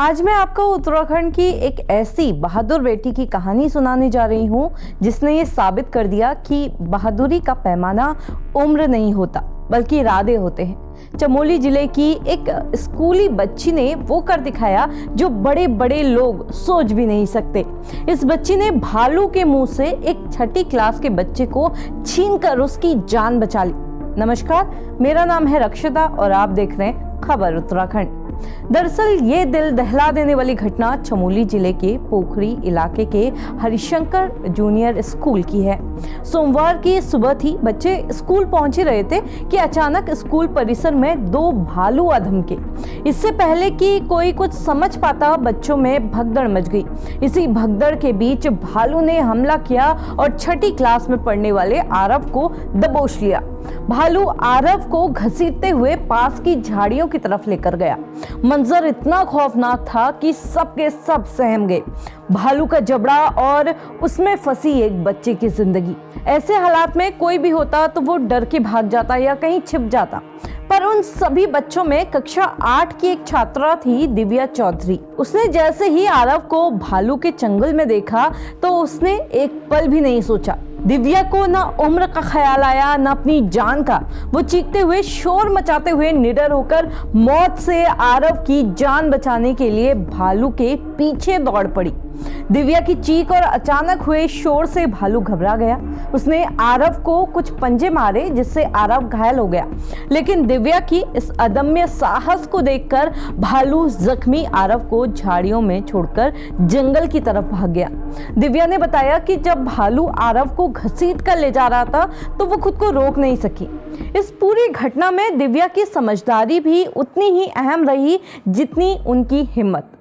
आज मैं आपको उत्तराखंड की एक ऐसी बहादुर बेटी की कहानी सुनाने जा रही हूँ जिसने ये साबित कर दिया कि बहादुरी का पैमाना उम्र नहीं होता बल्कि इरादे होते हैं। चमोली जिले की एक स्कूली बच्ची ने वो कर दिखाया जो बड़े बड़े लोग सोच भी नहीं सकते। इस बच्ची ने भालू के मुंह से एक छठी क्लास के बच्चे को छीनकर उसकी जान बचा ली। नमस्कार, मेरा नाम है रक्षिता और आप देख रहे हैं खबर उत्तराखंड। दरअसल ये दिल दहला देने वाली घटना चमोली जिले के पोखरी इलाके के हरिशंकर जूनियर स्कूल की है। सोमवार की सुबह थी, बच्चे स्कूल पहुंच ही रहे थे कि अचानक स्कूल परिसर में दो भालू आ धमके। इससे पहले कि कोई कुछ समझ पाता, बच्चों में भगदड़ मच गई। इसी भगदड़ के बीच भालू ने हमला किया और छठी क्लास में पढ़ने वाले आरव को दबोच लिया। भालू आरव को घसीटते हुए पास की झाड़ियों की तरफ लेकर गया। मंजर इतना खौफनाक था कि सबके सब सहम गए। भालू का जबड़ा और उसमें फंसी एक बच्चे की जिंदगी। ऐसे हालात में कोई भी होता तो वो डर के भाग जाता या कहीं छिप जाता, पर उन सभी बच्चों में कक्षा 8 की एक छात्रा थी, दिव्या चौधरी। उसने जैसे ही आरव को भालू के चंगुल में देखा तो उसने एक पल भी नहीं सोचा। दिव्या को ना उम्र का ख्याल आया, ना अपनी जान का। वो चीखते हुए, शोर मचाते हुए निडर होकर मौत से आरव की जान बचाने के लिए भालू के पीछे दौड़ पड़ी। दिव्या की चीख और अचानक हुए शोर से भालू घबरा गया। उसने आरव को कुछ पंजे मारे जिससे आरव घायल हो गया, लेकिन दिव्या की इस अदम्य साहस को देखकर भालू जख्मी आरव को झाड़ियों में छोड़कर जंगल की तरफ भाग गया। दिव्या ने बताया कि जब भालू आरव को घसीट कर ले जा रहा था तो वो खुद को रोक नहीं सकी। इस पूरी घटना में दिव्या की समझदारी भी उतनी ही अहम रही जितनी उनकी हिम्मत।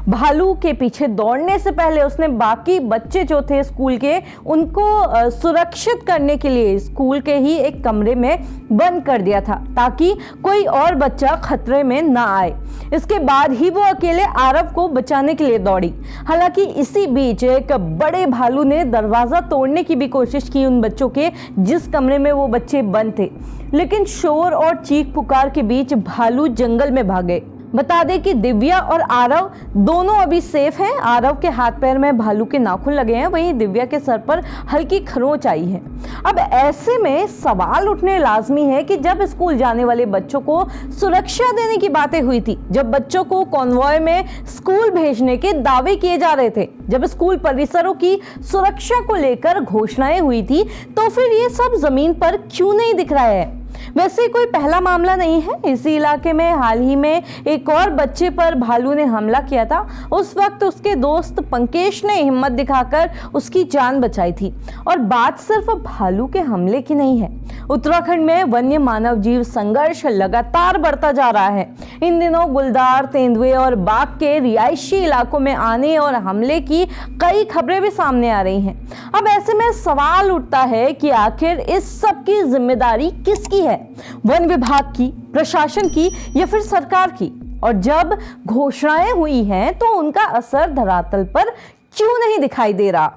भालू के पीछे दौड़ने से पहले उसने बाकी बच्चे जो थे स्कूल के, उनको सुरक्षित करने के लिए स्कूल के ही एक कमरे में बंद कर दिया था ताकि कोई और बच्चा खतरे में ना आए। इसके बाद ही वो अकेले आरव को बचाने के लिए दौड़ी। हालांकि इसी बीच एक बड़े भालू ने दरवाजा तोड़ने की भी कोशिश की उन बच्चों के जिस कमरे में वो बच्चे बंद थे, लेकिन शोर और चीख पुकार के बीच भालू जंगल में भाग गए। बता दें कि दिव्या और आरव दोनों अभी सेफ हैं। आरव के हाथ पैर में भालू के नाखून लगे हैं, वहीं दिव्या के सर पर हल्की खरोंच आई है। अब ऐसे में सवाल उठने लाजमी है कि जब स्कूल जाने वाले बच्चों को सुरक्षा देने की बातें हुई थी, जब बच्चों को कॉन्वॉय में स्कूल भेजने के दावे किए जा रहे थे, जब स्कूल परिसरों की सुरक्षा को लेकर घोषणाएं हुई थी, तो फिर ये सब जमीन पर क्यों नहीं दिख रहा है? वैसे कोई पहला मामला नहीं है। इसी इलाके में हाल ही में एक और बच्चे पर भालू ने हमला किया था। उस वक्त उसके दोस्त पंकेश ने हिम्मत दिखाकर उसकी जान बचाई थी। और बात सिर्फ भालू के हमले की नहीं है। उत्तराखंड में वन्य मानव जीव संघर्ष लगातार बढ़ता जा रहा है। इन दिनों गुलदार, तेंदुए और बाघ के रिहायशी इलाकों में आने और हमले की कई खबरें भी सामने आ रही हैं। अब ऐसे में सवाल उठता है कि आखिर इस सब की जिम्मेदारी किसकी है? वन विभाग की, प्रशासन की या फिर सरकार की? और जब घोषणाएं हुई हैं तो उनका असर धरातल पर क्यों नहीं दिखाई दे रहा?